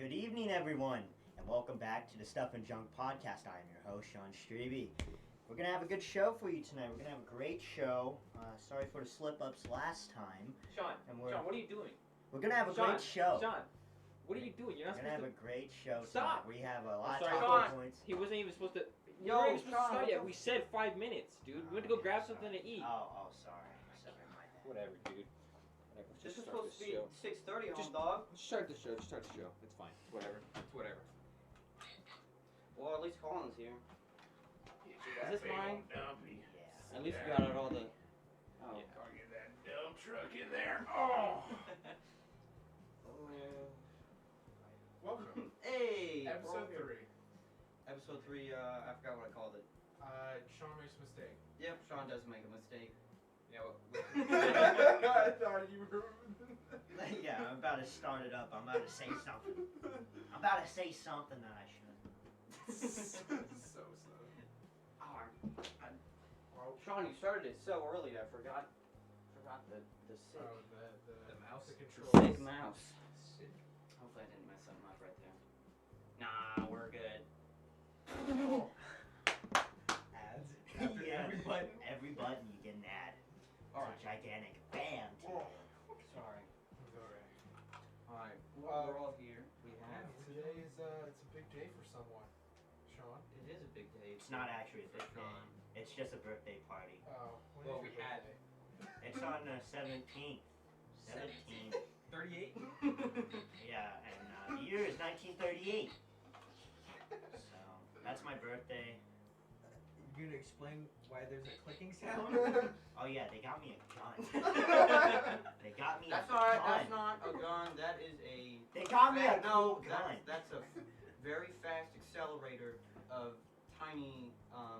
Good evening, everyone, and welcome back to the Stuff and Junk Podcast. I am your host, Sean Strebe. We're going to have a good show for you tonight. We're going to have a great show. Sorry for the slip-ups last time. Sean, what are you doing? We're going to have a great show. Sean, what are you doing? You're not supposed to... We're going to have a great show Stop! tonight. We have a lot of talking points. He wasn't even supposed to... You weren't even supposed to start yet. We said 5 minutes, dude. We went to go grab something to eat. Oh, sorry. Sorry, my bad. Whatever, dude. This is supposed to be 6:30, home dog. Just start the show. It's fine. It's whatever. Well, at least Colin's here. Is this mine? Dumpy. Yeah. At least we got out all the... Oh. Yeah. I'll get that dump truck in there. Oh! Welcome. Hey! Episode 3. Episode 3, I forgot what I called it. Sean makes a mistake. Yep, Sean does make a mistake. Yeah, I thought you were... Yeah, I'm about to start it up. I'm about to say something. I'm about to say something that I shouldn't. so. Oh, Sean, you started it so early, I forgot the sick. Oh, the mouse. The control. Sick mouse. Hopefully I didn't mess something up right there. Nah, we're good. Oh. Ads. After Yeah. every button. Every button you get an ad. Alright. It's a gigantic bam. Oh. Sorry. It's alright. Alright, well, we're all here. We have... Today is it's a big day for someone. Sean? It is a big day. It's not actually a for big day. Sean. It's just a birthday party. Oh, when Well, is we your had birthday? It's on the 17th. 17th. 38? Yeah, and the year is 1938. So, that's my birthday. You're gonna explain why there's a clicking sound? Oh yeah, they got me a gun. They got me That's a alright, gun. that's not a gun, that is a... They got me a No, cool gun. that's a very fast accelerator of tiny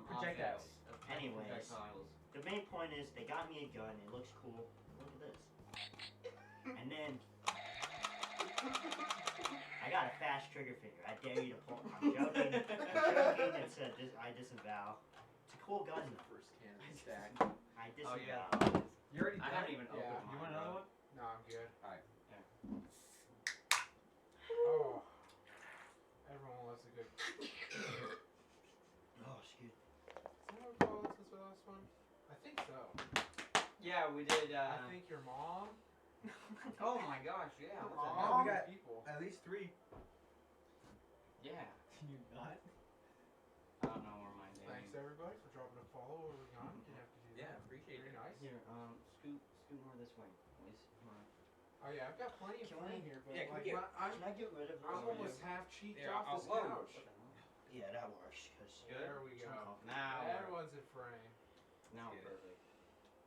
Projectiles. objects, of tiny Anyways. projectiles. The main point is they got me a gun. It looks cool. Look at this. And then I got a fast trigger finger. I dare you to pull. I'm joking. It's I disavow. It's a cool gun. First cannon stack. I Oh, disavow. yeah. You already I done haven't it? even Yeah. opened mine. You want another bro. one? No, I'm good. Alright. Oh. Everyone loves a good... Oh, excuse. Is that what we call this the last one? I think so. Yeah, we did, I think your mom... Oh my gosh, yeah. Your What the mom hell? we got- people. At least 3. Yeah. Can you not? I don't know where mine is. Thanks everybody for dropping a follow early on. Didn't have to do that. Yeah, appreciate Very it. nice. Here, scoot more this way, please. Come on. Oh yeah, I've got plenty of Can room we- here, but yeah, can we like get- I'm Can I get rid of I'm this? almost half cheeked Yeah, off this whoa. couch. What the hell? Yeah, that works. Cause Good? There we go. Now we're- Everyone's in frame. Now Let's we're get it. perfect.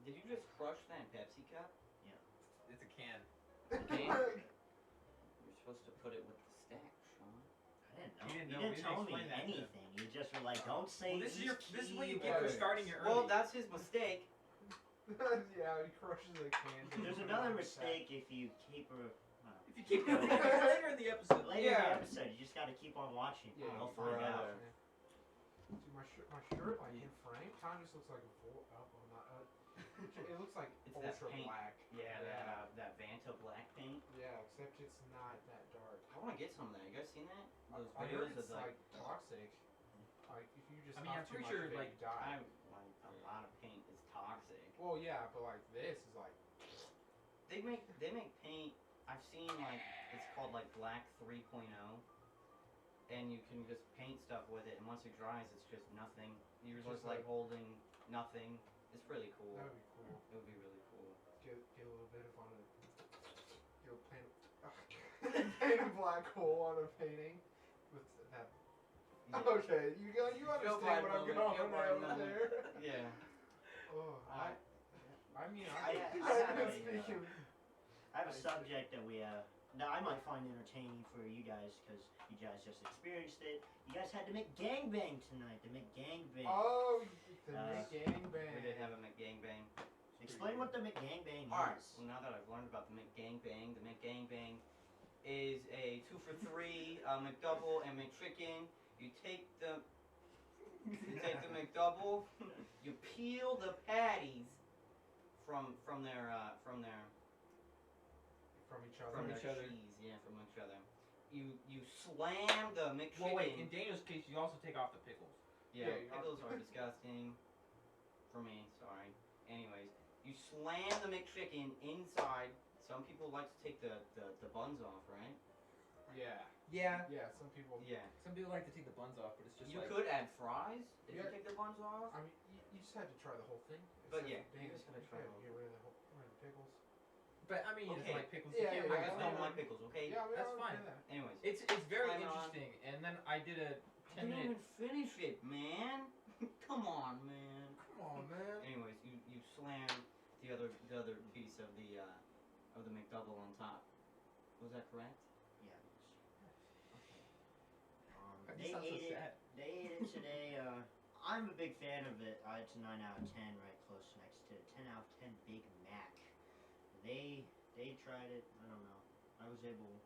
Did you just crush that Pepsi cup? It's a can. Okay. You're supposed to put it with the stack, Sean. I didn't know. You didn't You know. didn't We tell didn't me explain that to them. anything. You just were like, don't say Well, this is what you get for keywords. starting your early. Well, that's his mistake. Yeah, he crushes the can. There's another mistake if you keep her. If you keep going later in the episode. Later in Yeah. the episode, you just gotta keep on watching. Yeah, You'll find out. Dude, my shirt, like in frame, kind of just looks like a full. Oh, well, not. It looks like It's that ultra paint. black. Yeah, that Vanta black paint. Yeah, except it's not that dark. I want to get some of that. You guys seen that? Those I heard videos it's of like toxic. Like if you just. I mean, huff I'm too pretty much sure, of it, like, you die. like a lot of paint is toxic. Well, yeah, but like this is like. They make paint. I've seen like it's called like Black 3.0, and you can just paint stuff with it. And once it dries, it's just nothing. You're Just just like like- holding nothing. It's really cool. That would be cool. It would be really cool. Get a little bit of on a. You'll paint. Paint a black hole on a painting with that. Yeah. Okay, you understand what I'm Feel going bad over moment. there. Yeah. Oh, I mean, I have I've been a, speaking. I have a subject that that I might find entertaining for you guys because you guys just experienced it. You guys had to make gangbang tonight. To make gangbang. Oh, the Uh, McGangbang. We did have a McGangbang. Explain what the McGangbang Alright, is. well now that I've learned about the McGangbang is a 2 for 3 McDouble and McChicken. You take the McDouble, you peel the patties from their From each other. from their each other. cheese, yeah, from each other. you slam the McChicken. Well, wait. In Daniel's case, you also take off the pickles. Yeah, Yeah, you pickles are disgusting. For me, sorry. Anyways, you slam the McChicken inside. Some people like to take the buns off, right? Yeah. Yeah. Yeah, some people. Yeah. Some people like to take the buns off, but it's just You like. could add fries if Yeah. you take the buns off. I mean, you just had to try the whole thing. But Except yeah, for you Danish, just gotta try you the whole get rid of the pickles. But I mean, Okay. it's like pickles. Yeah, you can't yeah, I really just yeah. don't tell. like pickles, okay? Yeah, I mean, That's I fine. understand that. Anyways, It's very Slam it on. interesting. And then I did a you 10 didn't minute. even finish it, man. Come on, man. Come on, man. Anyways, you slam the other piece of the McDouble on top. Was that correct? Yeah. That They just sounds so ate it. sad. They ate it today. I'm a big fan of it. It's a 9 out of 10, right close next to 10 out of 10 Big Mac. They tried it. I don't know. I was able.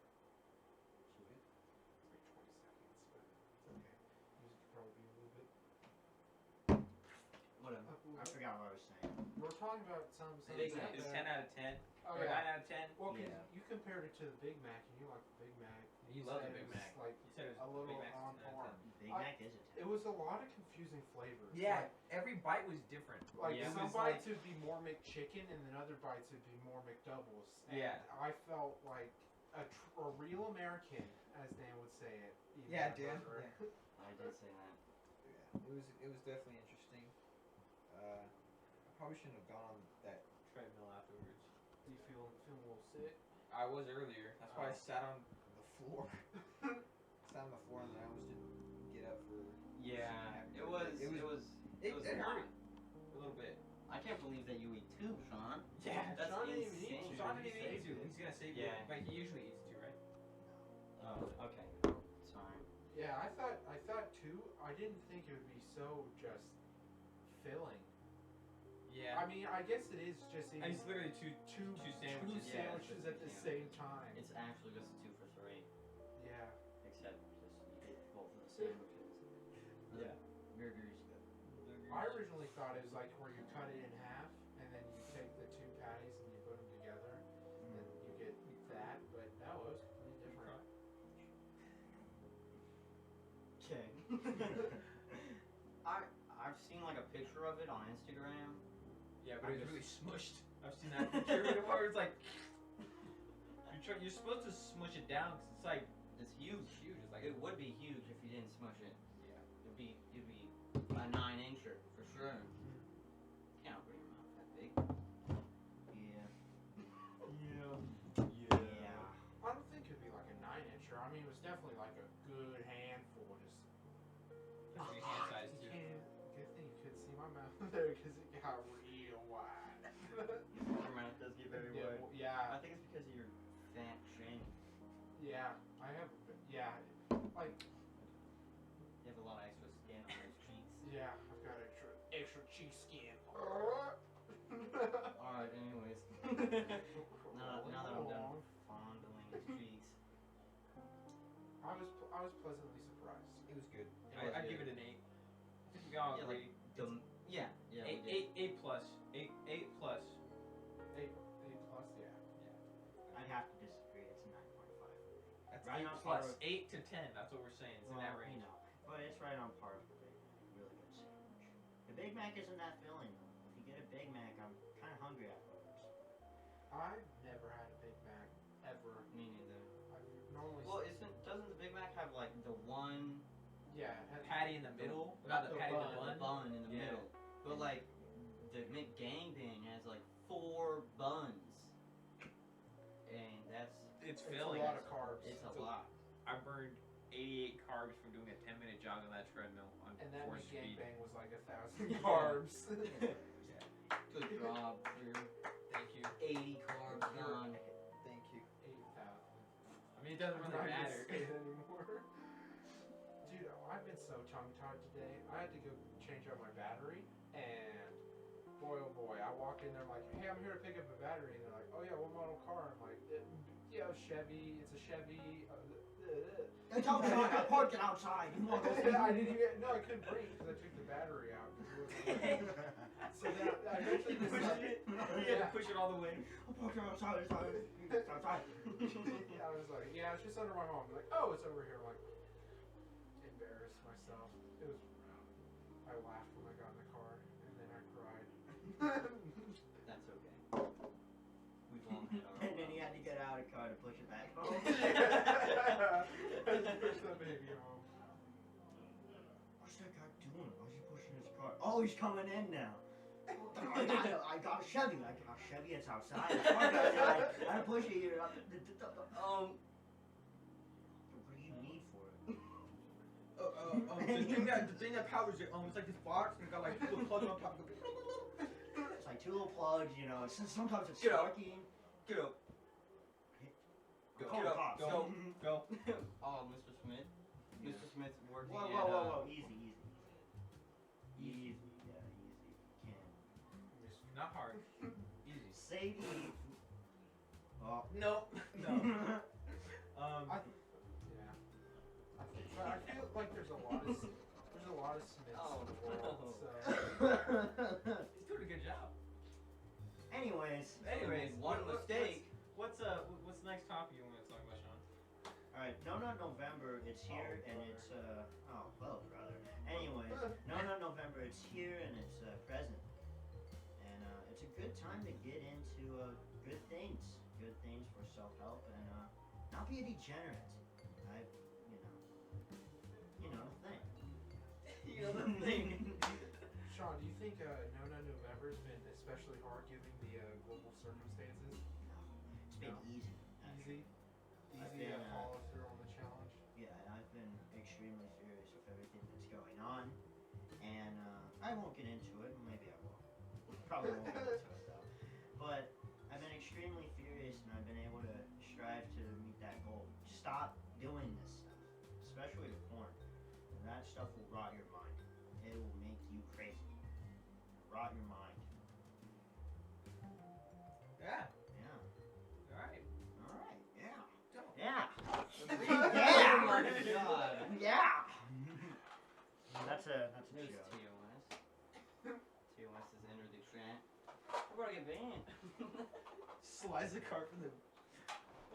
It's like 20 seconds, but it's okay. Music could probably be a little bit. Whatever. I forgot what I was saying. We're talking about some. Big stuff Mac. It's that- 10 out of 10. Oh or yeah. 9 out of 10. Well, 'cause Yeah. you compared it to the Big Mac, and you like the Big Mac. You love the said Big it was Mac. Like You said it was a little Big Mac's on 10 out of par. 10. Big I- Mac is a 10. It was a lot of confusing flavors. Yeah, every bite was different. Like Yeah. some It was bites would be more McChicken, and then other bites would be more McDoubles. And Yeah. I felt like a real American, as Dan would say it. eating Yeah, that Dan. burger. Yeah. I did say that. It was definitely interesting. I probably shouldn't have gone on that treadmill afterwards. Do you feel a little sick? I was earlier. That's why I Oh. sat on the floor. Sat on the floor and I almost didn't get up for. Yeah, It it was- was. It was hurt not. a little bit. I can't believe that you eat two, Sean. Yeah, That's Sean didn't even eat insane. two. Sean He didn't even eat saved two. it. He's gonna save Yeah. it, but he usually eats two, right? Oh, okay. Sorry. Yeah, I thought too. I didn't think it would be so just filling. Yeah. I mean, I guess it is just eating It's literally two sandwiches. Yeah, sandwiches it's at the just- same time. It's actually just a 2 for 3, Yeah. except just you get both of the sandwiches. Yeah. Burgers. I originally thought it was like where you cut it in half and then you take the two patties and you put them together and then you get that, but no, it was completely different. Okay. I've seen like a picture of it on Instagram. Yeah, but I it was just- really smushed. I've seen that picture before. It's like you're supposed to smush it down because it's like It's huge. it's huge. It's like It would be huge if you didn't smush it. yeah. It'd be a 9-incher for sure. Can't open your mouth that big. Yeah. Yeah. Yeah. I don't think it'd be like a 9-incher. I mean, it was definitely like a good handful. Just That's your hand size you too. can't. Good thing you couldn't see my mouth there because it got real wide. Your mouth does get very Yeah, wide. well, yeah, I think it's because of your fat shank. yeah. I have. Yeah, like You have a lot of extra skin on those cheeks. yeah. I've got extra cheek skin. Alright, anyways. now that I'm done fondling his cheeks. I was pleasantly surprised. It was good. It was I'd good. give it an 8. I think we all Yeah, agree. Yeah, we did. 8 plus. 8 plus. 8 plus, yeah. I'd have to disagree. It's a 9.5. That's Right 8 on plus. par with- 8 to 10. That's what we're saying. It's in that Well, range. you know, but it's right on par with the Big Mac. Really good sandwich. The Big Mac isn't that filling though. If you get a Big Mac, I'm kind of hungry afterwards. I've never had a Big Mac ever. Me neither. I've normally Well, doesn't the Big Mac have like the one yeah, it has Patty in the middle. Not the patty, the bun. bun in the Yeah. middle? But like the McGangbang has like 4 buns, and that's It's it's a filling. lot of carbs. it's a lot. I burned 88 carbs from doing a 10-minute jog on that treadmill on and that 4 speed. McGangbang was like 1,000 carbs. Good job, sir. Thank you. 80 carbs gone. Thank you. 8,000. I mean, it doesn't I'm really not gonna matter. say it anymore. Dude, I've been so tongue-tied today. I had to go change out my battery, and boy, oh boy, I walked in there like, hey, I'm here to pick up a battery, and they're like, oh yeah, what model car? I'm like, yeah, Chevy. It's a Chevy. I told you I parked it outside. You want to go I didn't even. No, I couldn't breathe because I took the battery out. So then I eventually decided. You had to push it all the way. I parked it outside. It's outside. I was like, yeah, it's just under my home. Like, oh, it's over here. I'm like, embarrassed myself. It was. I laughed when I got in the car, and then I cried. That's okay. We've all had our. And then he had to get out of the car to push it back home. Push the baby home. What's that guy doing? Why's he pushing his car? Oh, he's coming in now. I got a Chevy. I got a Chevy. It's outside. It's parked outside. I push it here. What do you need for it? The thing that powers it, it's like this box and it got like little plugs on top of it. It's like two little plugs, you know. Sometimes it's Get up. sparking. Get up. Go. Call the cops. Go. Go. Oh, Mr. Smith. Yeah. Mr. Smith working Whoa, at. whoa, whoa, whoa. Easy. Easy. Yeah, easy. You can. Not hard. Easy. Sadie. Oh. No. No. Yeah. But I feel like there's a lot of Smiths Oh, in the world. no. So He's doing a good job. Anyways. One mistake. What's the next topic you want to talk about, Sean? Alright, No Nut November, it's here and it's brother. Anyways, No Nut November, it's here and it's present. And it's a good time to get into good things for self-help and not be a degenerate. You know the thing. You know the thing. Sean, do you think No Nut November's been especially hard given the global circumstances? It's been easy. Easy I've to been, follow through on the challenge. Yeah, and I've been extremely serious with everything that's going on. And I won't get into it. Maybe I will. Probably won't get into it though. But I've been extremely furious and I've been able to strive to meet that goal. Stop doing this stuff, especially with porn. And that stuff will rot your mind. It will make you crazy. Rot your mind. Yeah. Yeah. Alright. Alright. Yeah. Don't. Yeah. Oh my god. Yeah. That's a There's joke. TOS. TOS has entered the chat. We're gonna get banned. Slides the car from the.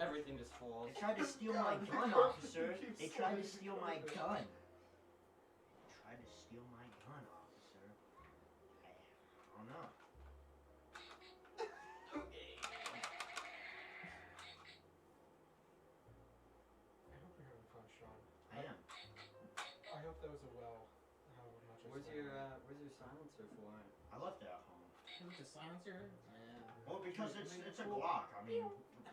Everything just falls. They tried to steal my gun, officer. They tried to steal my gun. They tried to steal my gun, officer. I don't know. I hope you're having fun, Sean. I am. I hope that was a well. How much I Where's spent your on it. silencer for? I left it at home. What's a silencer? Well, because it's a Glock. I mean,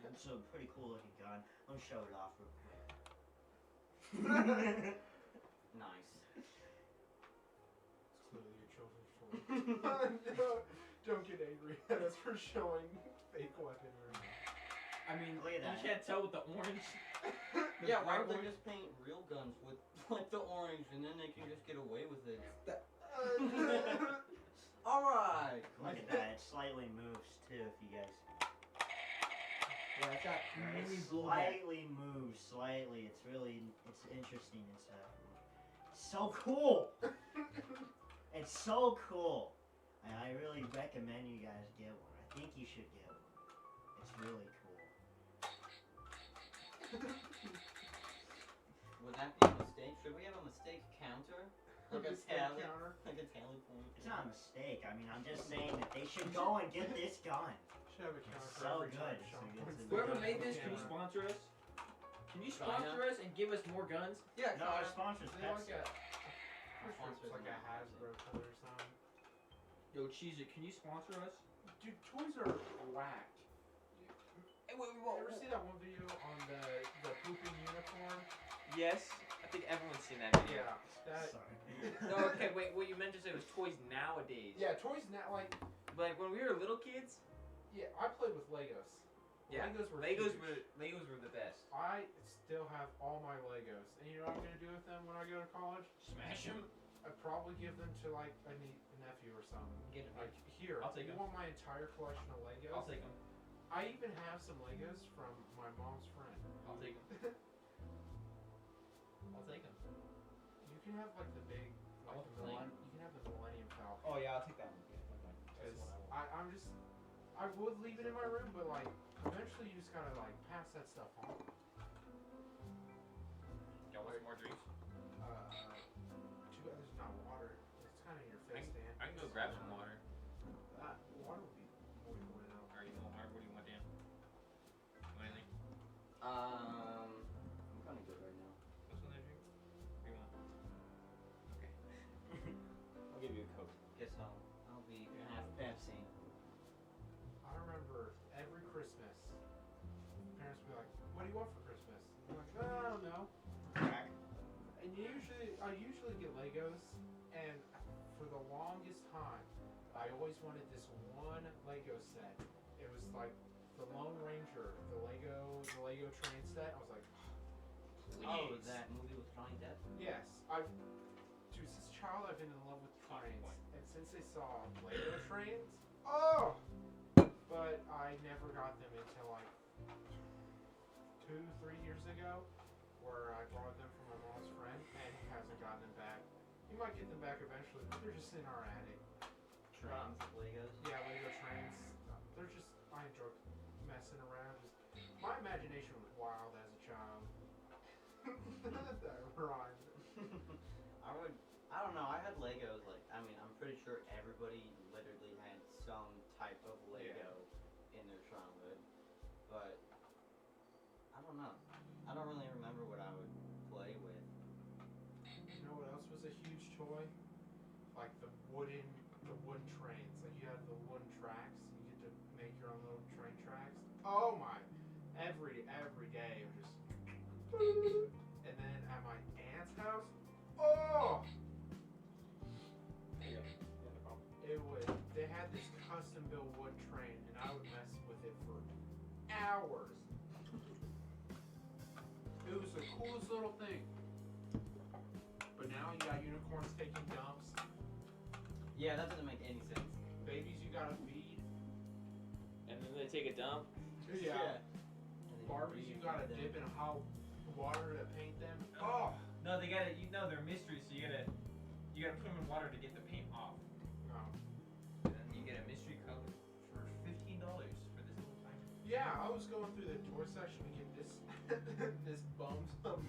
it's a pretty cool looking gun. Let me show it off real quick. Nice. It's clearly your children's toy. No, don't get angry at us for showing fake weaponry. I mean, Look at you that. can't tell with the orange. Yeah, why don't they just paint real guns with like the orange and then they can just get away with it? Alright! Look at that. It slightly moves too. If you guys. Yeah, it's got It mini blowback. slightly moves. Slightly. It's interesting. It's so cool. It's so cool. I really recommend you guys get one. I think you should get one. It's really cool. Would that be a mistake? Should we have a mistake counter? Like a Mistake tally? counter. Like a tally point? It's not a mistake. I mean, I'm just saying that they should go and get this gun. Should have a counter for So every time good. Sean So points it's the Whoever gun made at the this, can you camera. sponsor us? Can you sponsor us and give us more guns? Yeah, No, our sponsor's They like Pepsi. pretty sure it's like a Hasbro color or something. Yo, Cheese It, can you sponsor us? Dude, toys are whacked. Hey, You ever see that one video on the pooping unicorn? Yes, I think everyone's seen that video. Yeah. That. Sorry. No, okay, wait. What you meant to say was toys nowadays. Yeah, toys now like. Like when we were little kids. Yeah, I played with Legos. Yeah. Legos were huge. Legos were the best. I still have all my Legos, and you know what I'm gonna do with them when I go to college? Smash them. I'd probably give them to like a nephew or something. Get them. Like here, I'll take you 'em. want my entire collection of Legos? I'll take them. I even have some Legos from my mom's friend. I'll take them. I'll take them. You can have like the big, I like want the the plane. you can have the Millennium Falcon. Oh yeah, I'll take that one. Yeah, that's fine. That's the one I want. I'm just, I would leave it in my room, but like, eventually you just gotta like pass that stuff on. Y'all want some more drinks? Too bad there's not water. It's kind of in your face, Dan. I can go grab some water. Water would be more going out. Or you want water? What do you want, Dan? You want anything? I'm kind of good right now. What's another drink? What do you want? Okay. I'll give you a Coke. Guess I'll be half Pepsi. I remember every Christmas, parents would be like, "What do you want for Christmas?" I'm like, "I don't know." Crack. And I usually get Legos, and for the longest time, I always wanted this one Lego set. It was like the Lone Ranger, the Lego train set. I was like, Oh, Please. that movie with Johnny Depp? yes, dude, since a child I've been in love with trains, and since I saw Lego trains, oh! But I never got them until like 2-3 years ago, where I borrowed them from my mom's friend, and he hasn't gotten them back. He might get them back eventually, but they're just in our attic. Trains with Legos? Yeah, Lego trains. They're just, I enjoy messing around. My imagination was wild as a child. That rhymed. I don't know, I had Legos, like, I mean, I'm pretty sure everybody literally had some type of Lego in their childhood, but I don't know. I don't really remember what I would play with. You know what else was a huge toy? Like the wooden trains. Like you have the wooden tracks. You get to make your own little train tracks. Oh my! Every day it was just. And then at my aunt's house, oh! It would. They had this custom built wood train, and I would mess with it for hours. It was the coolest little thing. But now you got unicorns taking dumps. Yeah, that doesn't make any sense. Babies you gotta feed. And then they take a dump. Yeah. And then Barbies you gotta them. dip in hot water to paint them. Oh! No, they gotta. You know they're mysteries, so you gotta put them in water to get the paint off. No. And then you get a mystery color for $15 for this little timer. Yeah, I was going through the toy section to get this this bum some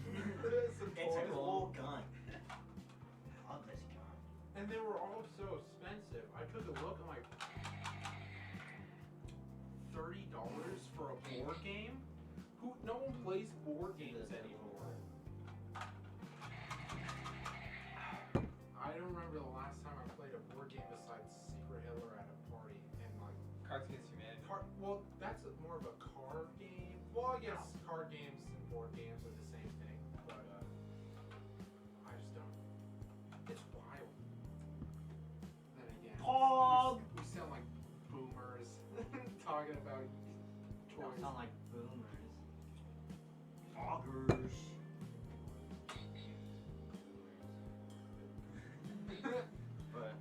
It's a toys. cool gun. I love this gun. And they were all so expensive. I took a look, I'm like, $30 for a board game? No one plays board games anymore. I don't remember the last time I played a board game besides Secret Hitler at a party. And like, Cards Against Humanity. well, that's more of a card game. Well, I guess card games and board games are the same thing. But I just don't. It's wild. Then again, Pog! we sound like boomers talking about Don't toys. sound like boomers. Poggers. But,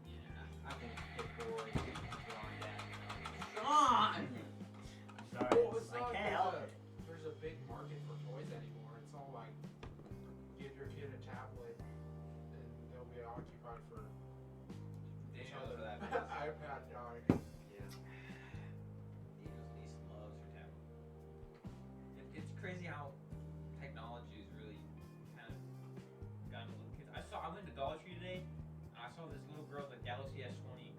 yeah, I think the boys are going down. Sean! Sorry, Well, it's I not can't help it. there's a big market for toys anymore. It's all like, give your kid a tablet and they'll be occupied for each Daniel other. for that. iPad dog. Yeah. He loves her tablet. It's crazy how technology is really kind of gotten to little kids. I went to Dollar Tree today, and I saw this little girl, the Galaxy S20.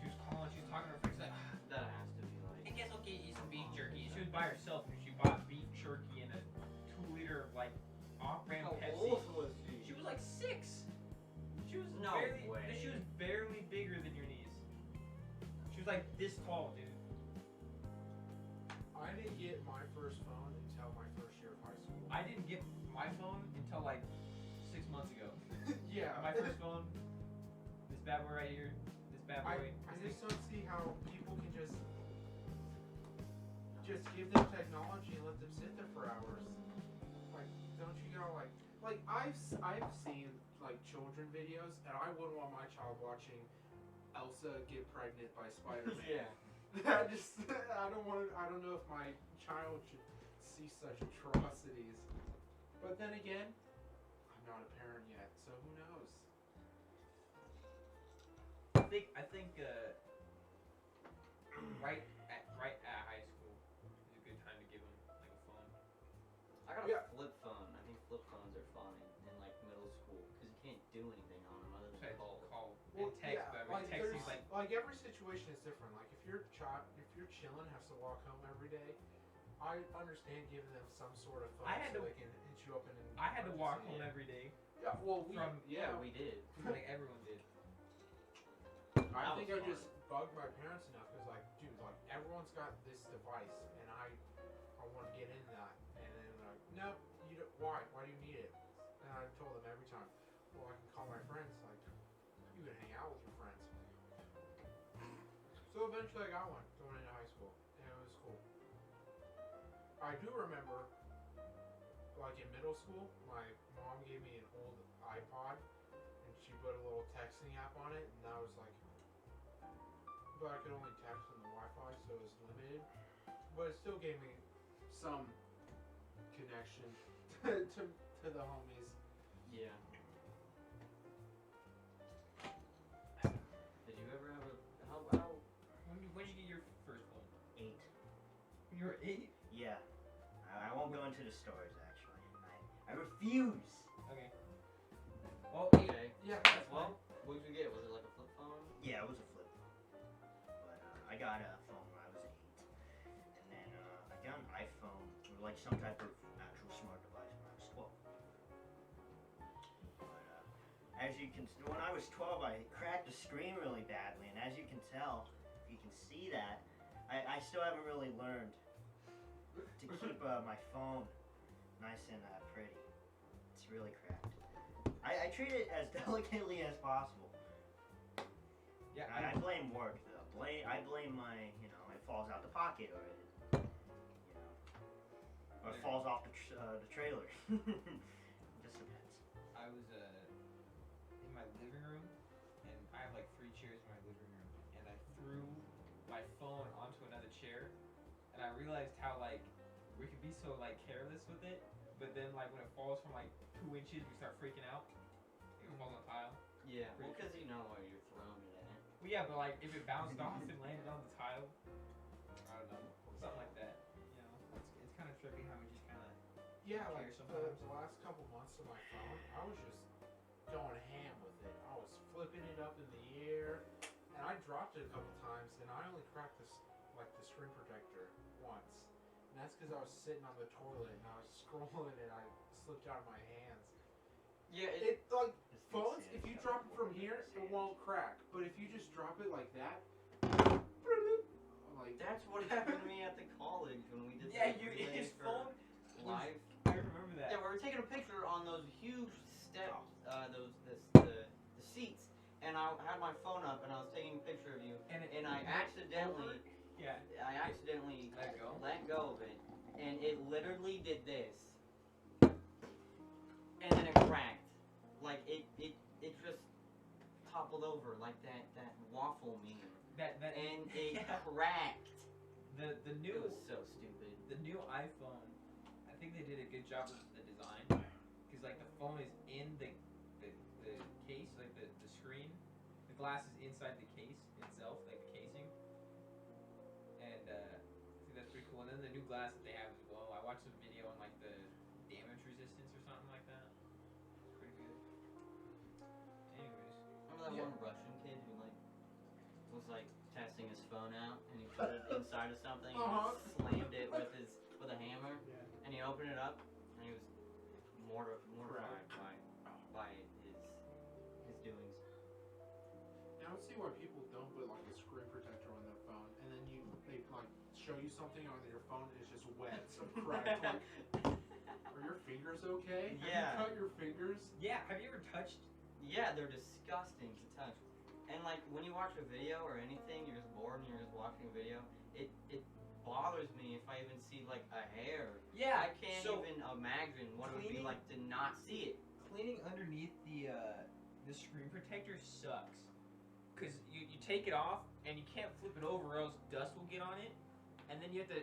She was calling, she was talking to her friends like, That has to be like. I guess I'll get you some beef jerky. And she was by herself, and she bought beef jerky and a 2-liter of like off-brand How Pepsi. old was she? She was like 6. She was No barely, way. She was barely bigger than your knees. She was like this tall, dude. I didn't get my first phone until my first year of high school. I didn't get my phone until like 6 months ago. Yeah. My first phone, this bad boy right here, this bad boy. I just don't see how people can just give them technology and let them sit there for hours. Like, don't you know, like I've seen like children videos, and I wouldn't want my child watching Elsa get pregnant by Spider-Man. Yeah. I don't know if my child should see such atrocities. But then again, I'm not a parent yet, so who knows? I think right at high school is a good time to give them like a phone. I got a Yeah. flip phone. I think flip phones are fun in like middle school because you can't do anything on them other than Try to call. call Well, and text, yeah, but like texting's there's like every situation is different. Like if you're chilling, has to walk home every day. I understand giving them some sort of phone I had so to- they can hit you up in an I had to walk emergency. home every day. Yeah, well, Yeah, we did. I think everyone did. I That think was I fun. just bugged my parents enough because, like, dude, like everyone's got this device, and I want to get into that, and then they're like, no, you don't. Why? Why do you need it? And I told them every time, well, I can call my friends. Like, you can hang out with your friends. So eventually, I got one going into high school, and it was cool. I do remember, like in middle school, my mom gave me an old iPod, and she put a little texting app on it, and that was like. But I could only text on the Wi-Fi, so it was limited. But it still gave me some connection to the homies. Yeah. Did you ever have a how? When did you get your first phone? 8. When you were 8? Yeah. I won't go into the stores actually. I refuse. Okay. Well, 8. Okay. Yeah, That's fine. Well, what did you get? Was it like a flip phone? Yeah, it was a flip phone. But I got a phone when I was 8. And then I got an iPhone or like some type of actual smart device when I was 12. But as you can, when I was 12, I cracked the screen really badly, and as you can tell, if you can see that, I still haven't really learned to keep my phone nice and pretty. It's really cracked. I treat it as delicately as possible. Yeah, I blame work though. I blame my, it falls out the pocket or it, or it falls off the trailer. Just depends. I was in my living room, and I have like 3 chairs in my living room, and I threw my phone onto another chair, and I realized how like we could be so like careless with it, but then like when it falls from like 2 inches, we start freaking out. It falls on the tile. Yeah. Well, because you know where you're throwing it at. Well, yeah, but like if it bounced off and landed on the tile, I don't know, something like that. You know, it's kind of trippy how we just kind of. Yeah, Care like sometimes. the last couple months of my phone, I was just going ham with it. I was flipping it up in the air, and I dropped it a couple times, and I only cracked the screen protector once, and that's because I was sitting on the toilet and I was scrolling and I slipped out of my hands. Yeah. It like This makes phones, sense. if you drop it from here, it won't crack, but if you just drop it like that, like That's what happened to me at the college when we did. Yeah, the you relay his for phone. live. I remember that. Yeah, we were taking a picture on those huge steps, the seats, and I had my phone up and I was taking a picture of you, And it, and I accidentally yeah. let Let go? go of it, and it literally did this, and then it cracked, like it just toppled over like that waffle meme, That and it yeah. cracked. the It new was so stupid. the new iPhone. I think they did a good job with the design, because like the phone is in the case, like the screen, the glass is inside the case itself, like the casing, and I think that's pretty cool. And then the new glass that they have as well. I watched some video on like the damage resistance or something like that. It's pretty good. Anyways, Remember that Yeah. one Russian kid who was testing his phone out, and he put it inside of something and he slammed it with a hammer, yeah. and he opened it up, and he was mortified by his doings. I don't see why people don't put like a screen protector on their phone, and then they like show you something on your phone and it's just wet, so cracked. Like, are your fingers okay? Yeah. Have you cut your fingers? yeah. Have you ever touched? Yeah, they're disgusting to touch. And like when you watch a video or anything, you're just bored and you're just watching a video. It bothers me if I even see like a hair. Yeah. I can't so even imagine what it would be cleaning- like to not see it. Cleaning underneath the screen protector sucks, cause you take it off and you can't flip it over or else dust will get on it, and then you have to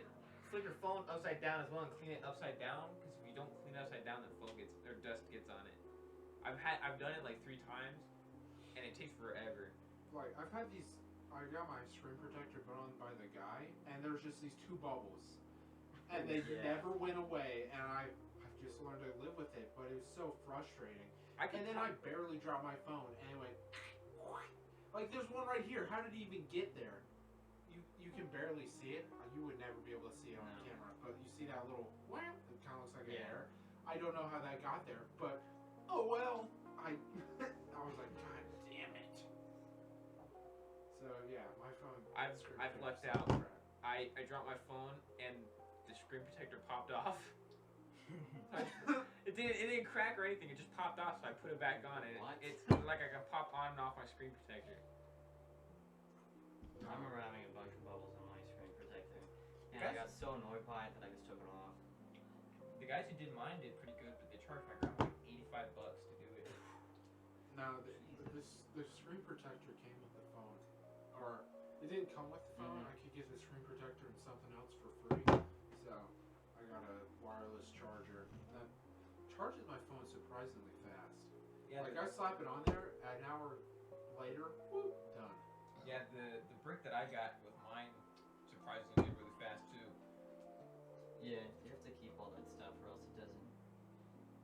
flip your phone upside down as well and clean it upside down. Because if you don't clean it upside down, then dust gets on it. I've done it like 3 times, and it takes forever. Like I've had these. I got my screen protector put on by the guy, and there's just these 2 bubbles, and they never went away. And I've just learned to live with it, but it was so frustrating. I barely dropped my phone, and it went. Like there's one right here. How did he even get there? You can barely see it. You would never be able to see it on camera, but you see that little wham. It kind of looks like an error. I don't know how that got there, but oh well. I was like, God damn it. So yeah, my phone. I've lucked out. I dropped my phone and the screen protector popped off. It didn't crack or anything. It just popped off, so I put it back on. And it's like I can pop on and off my screen protector. I remember having a bunch of bubbles on my screen protector, and I got so annoyed by it that I just took it off. The guys who did mine did pretty good, but they charged my grandma like $85 to do it. No, the screen protector came with the phone, or it didn't come with the phone. I could get the screen protector and something else for free, so I got a wireless charger that charges my phone surprisingly fast. Yeah, like I slap it on there, an hour later, whoop, done. Yeah, the brick that I got with mine surprisingly did really fast too. Yeah, you have to keep all that stuff or else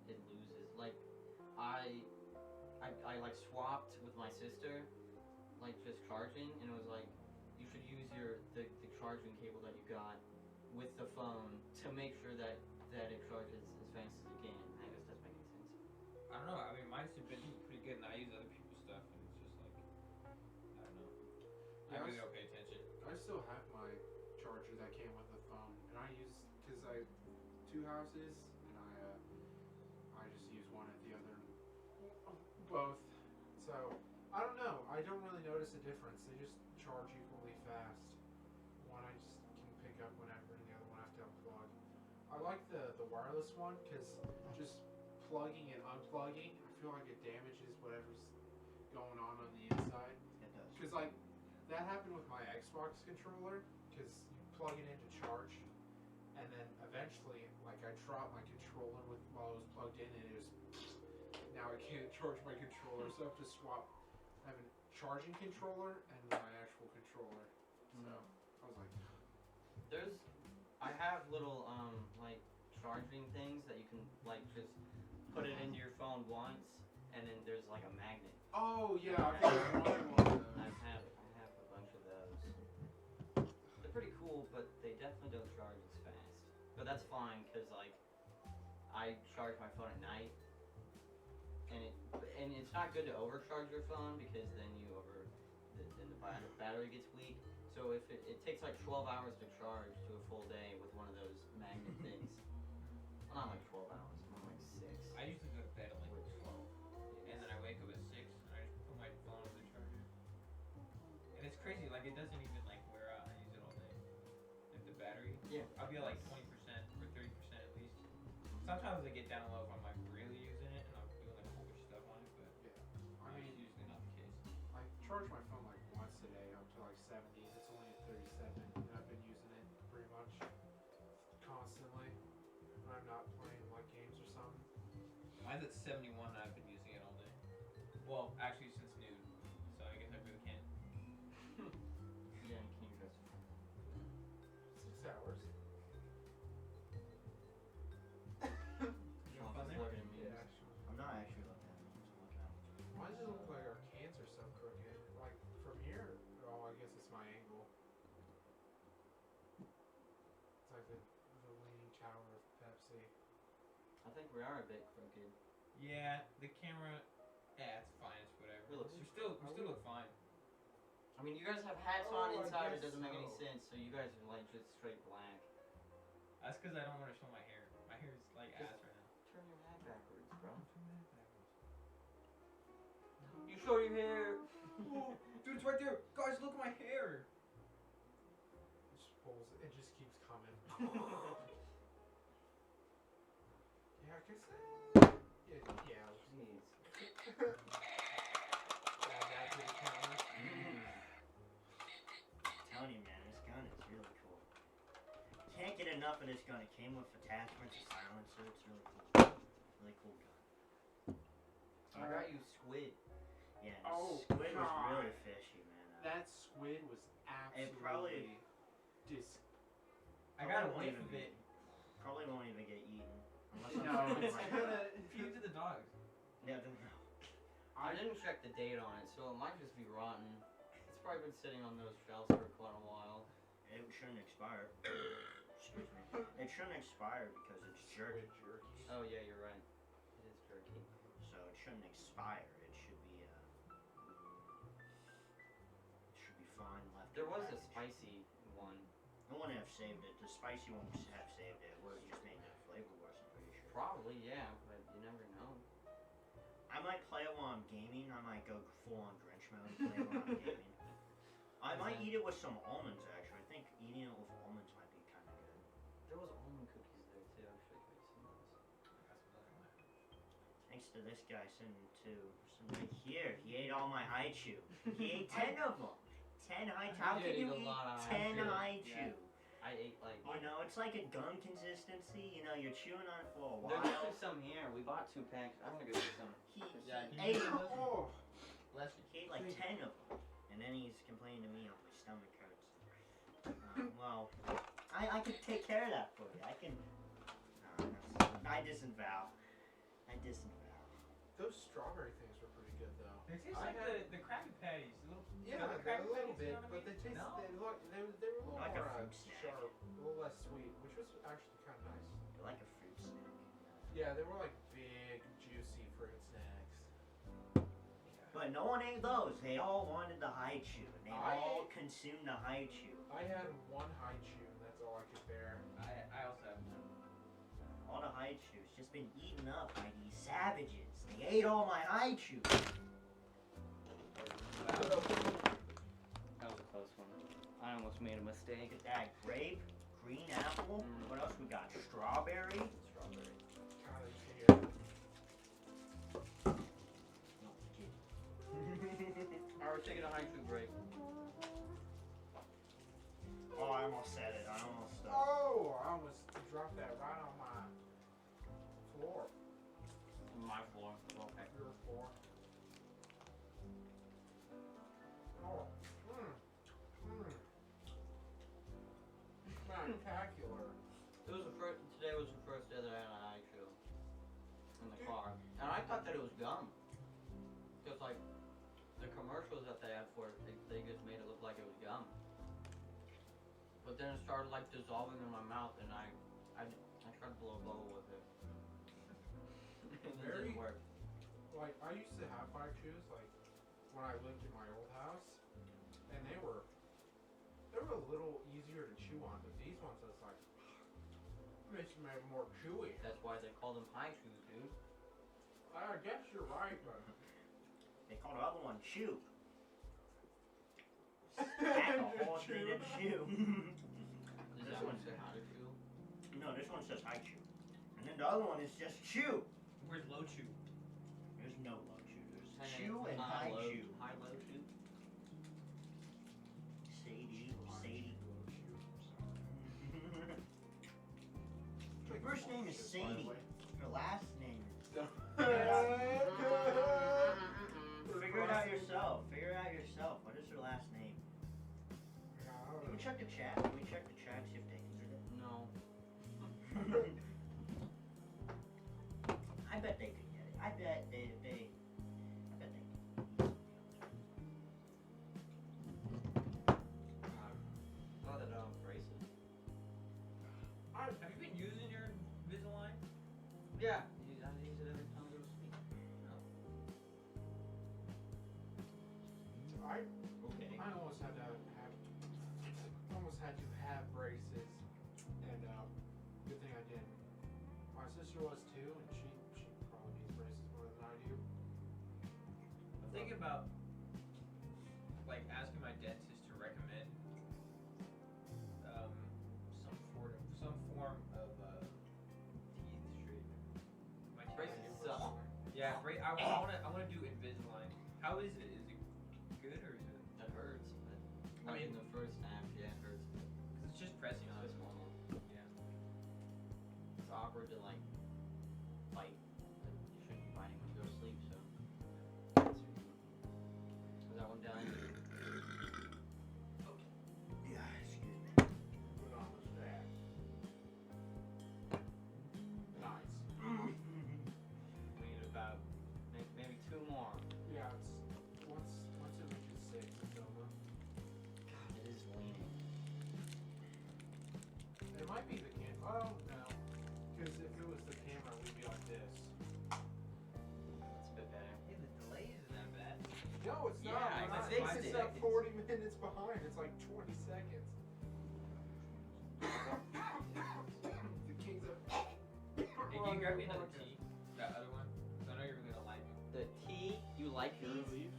it loses. Like I like swapped with my sister, like just charging, and it was like you should use the charging cable that you got with the phone to make sure that it charges as fast as you can. I guess that's making sense. I don't know. I mean, mine's been pretty good, and I use other people's stuff, and it's just like I don't know. I really don't pay attention. I still have my charger that came with the phone, and I use because I have 2 houses, and I just use one at the other, both. So I don't know. I don't really notice a difference. They just charge equally fast. One I just can pick up whenever, and the other one I have to unplug. I like the wireless one because just plugging and unplugging, I feel like it damages whatever's going on the inside. It does. Because like that happened with my Xbox controller, because you plug it in to charge, and then eventually, like I dropped my controller while it was plugged in, and it was now I can't charge my controller, so I have to swap. I have a charging controller and my actual controller. So I was like, I have little like charging things that you can like just put it into your phone once, and then there's like a magnet. oh yeah, I think I wanted one of those. I have a bunch of those. They're pretty cool, but they definitely don't charge as fast. But that's fine, because like I charge my phone at night, and it's not good to overcharge your phone because then the battery gets weak. So if it takes like 12 hours to charge to a full day with one of those magnet things. Well, not like 12 hours, more like 6. I usually go to bed at like 12, and then I wake up at 6, and I just put my phone on the charger. And it's crazy, like it doesn't even like wear out. I use it all day. Like the battery. Yeah. I'll be at like 20% or 30% at least. Sometimes I get down low if I'm like really using it and I'm doing like a whole bunch of stuff on it, but I mean, it's usually not the case. I charge my phone like once a day up to like 70. It's only at 37, and I've been using it pretty much constantly when I'm not playing like games or something. Mine's at 71 and I've been using it all day. Well, actually since noon, so I guess I really can't. Yeah, can you guys? 6 hours. You have fun there? Looking at me. Yeah, actually. I'm not actually looking at them. I'm just looking at them. Why does it look like our cans are so crooked? Like from here? Oh, I guess it's my angle. It's like the leaning tower of Pepsi. I think we are a bit crooked. Yeah, the camera. Yeah, it's fine. It's whatever. We look- We still look fine. I mean, you guys have hats Oh, on I inside. It guess doesn't make any so. sense. So you guys are like just straight black. That's because I don't want to show my hair. My hair is like Just- ass right now. Turn your hat backwards, bro. You show your hair. Whoa, dude, it's right there. Guys, look at my hair. It just pulls. It just keeps coming. Yeah, I guess. Yeah. Jeez. Add that to the counter. I'm telling you, man, this gun is really cool. Can't get played enough of this gun. It came with attachments, a silencer. It's really cool. Really cool gun. I got you squid. Yeah, and Oh, squid was God. really fishy, man. That squid was absolutely probably- I got a Probably whiff won't of even it. Probably won't even get eaten. Unless I'm No, feeling it's like gonna. Feed it to the dogs. Yeah, then no. I didn't check the date on it, so it might just be rotten. It's probably been sitting on those shelves for quite a while. It shouldn't expire. Excuse me. It shouldn't expire because it's jerky. Squid jerky. Oh yeah, you're right. It is jerky. So it shouldn't expire. It should be fine left. There in was a package. spicy one. I wouldn't have saved it. The spicy one would have saved it. It would have just made the flavor worse, I'm pretty sure. Probably, yeah, but you never know. I might play it while I'm gaming. I might go full on Grinch mode and play it while I'm gaming. I might eat it with some almonds, actually. I think eating it with almonds might be kind of good. There was almond cookies there too. I should have some of those. Thanks to this guy sending two. Right here, he ate all my haichu. He ate 10 of them. 10 haichu. How did can you eat a eat lot of 10 haichu. haichu? I ate like. You know, it's like a gum consistency. You know, you're chewing on it for a There's while. actually some here. We bought 2 packs. I'm gonna go get some. He Yeah, ate, Oh, he ate like 10 of them. And then he's complaining to me on my stomach hurts. Well, I can take care of that for you. I can. I disavow. I disavow. those strawberry things were pretty good though. They taste I like had- the Krabby Patties. The little, Yeah, the a Krabby little Patties, you bit, know what I but mean? they No. they were a little Like a more fruit snack. sharp, a little less sweet, which was actually kind of nice. They're like a fruit snack. Yeah, they were like big, juicy fruit snacks. But no one ate those. They all wanted the haichu, and they I all ate- consumed the haichu. I had one haichu, and that's all I could bear. I also have one. All the haichu's just been eaten up by these savages. They ate all my haichu. That was a close one. I almost made a Look mistake. at that grape, green apple. What else we got? Strawberry. Strawberry. God, you can hear it. No, kidding. Alright, we're taking a haiku break. Oh, I almost said it. I almost. Oh, I almost dropped that right on my floor. My floor. Okay. Your floor. Oh. Spectacular. It was the first. Today was the first day that I had a haiku in the car, and I thought that it was gum. Cause like the commercials that they had for it, they just made it look like it was gum. But then it started like dissolving in my mouth, and I tried to blow a bubble with it. It Very- didn't work. Like, I used to have fire shoes, like, when I lived in my old house, and they were a little easier to chew on, but these ones, it's like, makes them more chewy. That's why they call them haikus, dude. I guess you're right, but They call the other one chew. Stack a whole Chew. thing of chew. Does This that one one's- say haiku? No, this one says haichu. And then the other one is just chew. Where's low chew? There's no low chew. There's Hey, chew and high high low, chew. high low chew. Sadie or Sadie. Shoe, Her first name is Sadie. Her last name is. Figure it out yourself. Figure it out yourself. What is her last name? Can we check the chat? Can we check the chat, see if they can get it? No. I bet they could get it. I bet they I bet they Oh, the dog braces. Have you been using your Invisalign? Yeah. I use it every time I go to sleep. Okay. I almost had to have braces, and good thing I didn't. My sister was too, and she probably needs braces more than I do. I'm thinking about like asking my dentist to recommend some form of teeth straightener. My teeth Braces get suck. worse. Yeah, I wanna do Invisalign. How is it? Is it good or is it? That hurts. But I mean- in the first half, yeah, it hurts. Cause it's just pressing on It's it. normal. Yeah. It might be the camera. Oh no, because if it was the camera, we'd be like this. That's a bit better. Hey, the delay isn't that bad. No, it's Yeah, not. I We're not. fixed It's it. up 40 minutes behind. It's like 20 seconds. The King's up. Hey, can you grab me another tea? That other one? 'Cause I know you're really gonna like it. The tea, you like Your these? relief.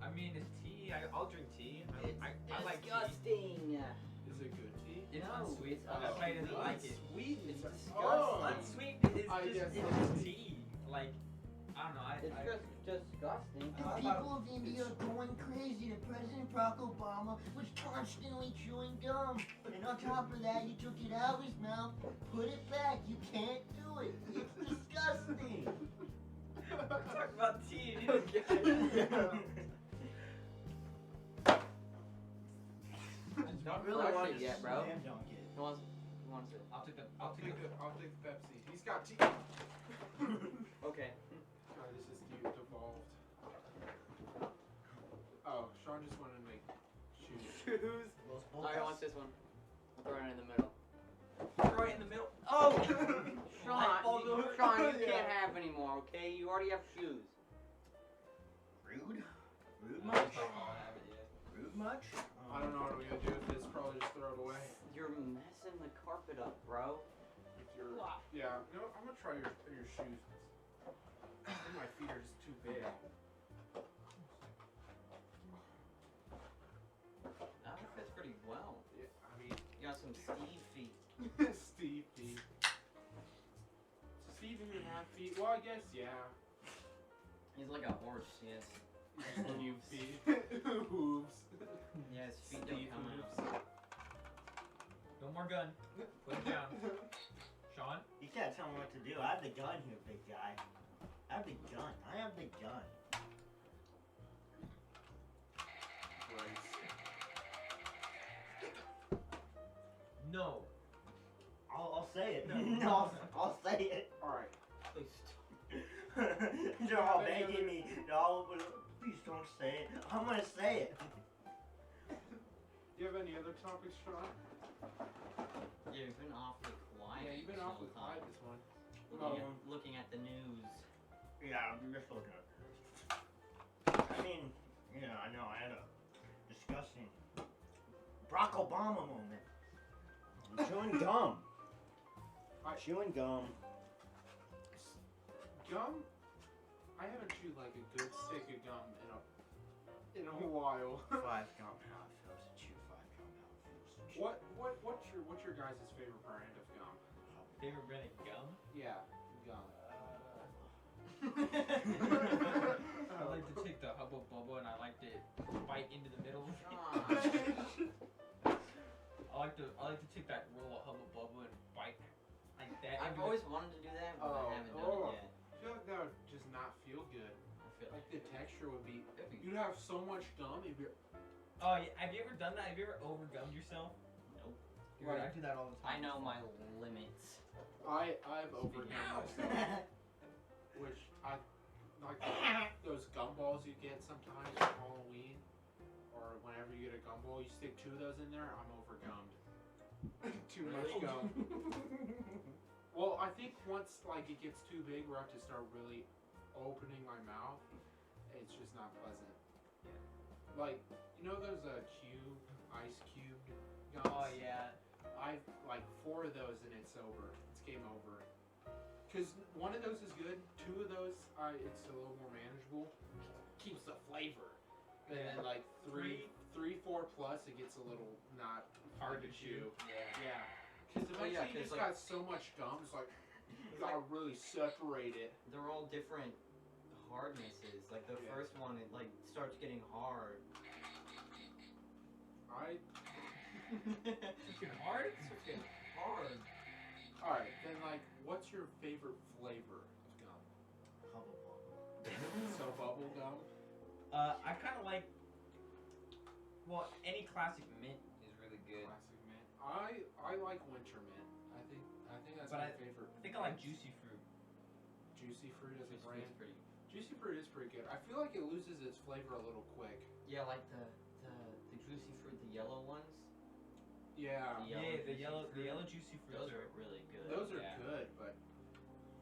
I mean, it's tea. I'll drink tea. I like tea. disgusting. Is it good tea? It's No, unsweet. it's That's why I didn't like it. Sweet. It's disgusting. Oh. Unsweet is I just, guess it's so. just tea. Like, I don't know. It's just disgusting. The people of India are going crazy that President Barack Obama was constantly chewing gum. And on top of that, he took it out of his mouth, put it back. You can't do it. It's disgusting. Talk about tea. You don't get it. Don't really crush want it to yet, bro. slam dunk it. Who wants it? I'll take the. I'll take the Pepsi. He's got tea. Okay. Oh, this is devolved. Oh, Sean just wanted to make shoes. Shoes. Los I want this one. I'll throw it in the middle. Right in the middle. Oh! Light bulb Sean, over. Sean, you Yeah. can't have any more, okay? You already have shoes. Rude? Rude No, much? I'll have it, yeah. Rude much? I don't know what we're gonna do with this. Probably just throw it away. You're messing the carpet up, bro. With your, yeah. No, I'm gonna try your shoes. I think my feet are just too big. That fits pretty well. Yeah, I mean, You got some Steve feet. Steve feet. Steve even have feet? Well, I guess yeah. He's like a horse, yes. New feet. Hooves. Yeah, his feet don't Steve come hooves. out. No more gun. Put it down. Sean? You can't tell me what to do. I have the gun here, big guy. I have the gun. I have the gun. No. I'll say it. No. No, I'll say it. Alright. Please They're all begging me. They're all, please don't say it. I'm gonna say it. Do you have any other topics, Sean? Yeah, you've been awfully quiet. Yeah, you've been this awfully whole time. quiet this one. Looking at the news. Yeah, I'm just looking at this. I mean, yeah, I know. I had a disgusting Barack Obama moment. I'm chewing gum. Chewing gum. Gum? I haven't chewed like a good stick of gum in a while. 5 gum. How it feels to chew 5 gum. How it feels to chew. What's your guys' favorite brand of gum? Favorite brand of gum? Yeah, gum. I like to take the Hubba Bubba and I like to bite into the middle. I like to take that roll of Hubba Bubba and bite like that. I've into always wanted to do that, but I haven't done it yet. I feel like that would just not feel good. I feel Like the texture would be. it'd be You'd have so much gum. It'd be. Oh, yeah, have you ever done that? Have you ever overgummed yourself? Nope. Dude, I do that all the I time. know my limits. I've overdone myself, which I like those gumballs you get sometimes for Halloween, or whenever you get a gumball, you stick 2 of those in there. I'm overgummed. Too much gum. Well, I think once like it gets too big, where I have to start really opening my mouth. It's just not pleasant. Yeah. Like those ice cubed gums. Oh, yeah. I've like 4 of those and it's over. It's game over. Cause one of those is good. 2 of those, it's a little more manageable. Keeps the flavor. And then like 3, 4 plus, it gets a little not hard to chew. Yeah. Cause Well, yeah, eventually you 'cause, just like- got so much gum. It's like you gotta really separate it. They're all different hardnesses. Like the Yeah. first one, it like starts getting hard. Freaking hard? It's freaking hard. All right, then like, what's your favorite flavor of gum? Hubba Bubba. So bubble gum. I kind of like. Well, any classic mint is really good. Classic mint. I like winter mint. I think that's But my favorite. I think I like juicy fruit. Juicy fruit as a Juicy brand. fruit's pretty. Juicy fruit is pretty good. I feel like it loses its flavor a little quick. Yeah, like the juicy fruit, the yellow ones. Yeah. The juicy yellow fruit. juicy fruits Those are. are really good. Those are Yeah. good, but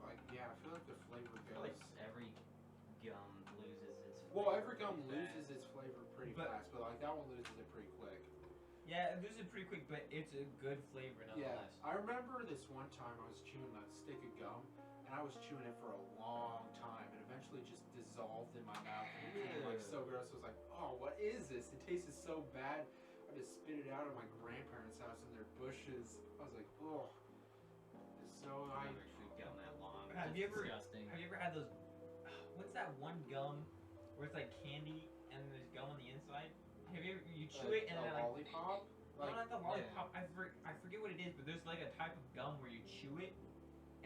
like yeah, I feel like the flavor I feel like goes. every gum loses its flavor. Well, every gum pretty loses its flavor pretty But- fast, but like that one loses it pretty quick. Yeah, it loses pretty quick, but it's a good flavor Yeah, nonetheless. I remember this one time I was chewing a stick of gum, and I was chewing it for a long time. It eventually just dissolved in my mouth, and it became like so gross. I was like, oh, what is this? It tasted so bad. I just spit it out at my grandparents' house in their bushes. I was like, oh, it's so I've I. never chewed gum that long. Have It's you ever- disgusting. Have you ever had those? What's that one gum where it's like candy and there's gum on the inside? Have you ever you chew it and a then like lollipop. no, Like, not the lollipop. I forget what it is, but there's like a type of gum where you chew it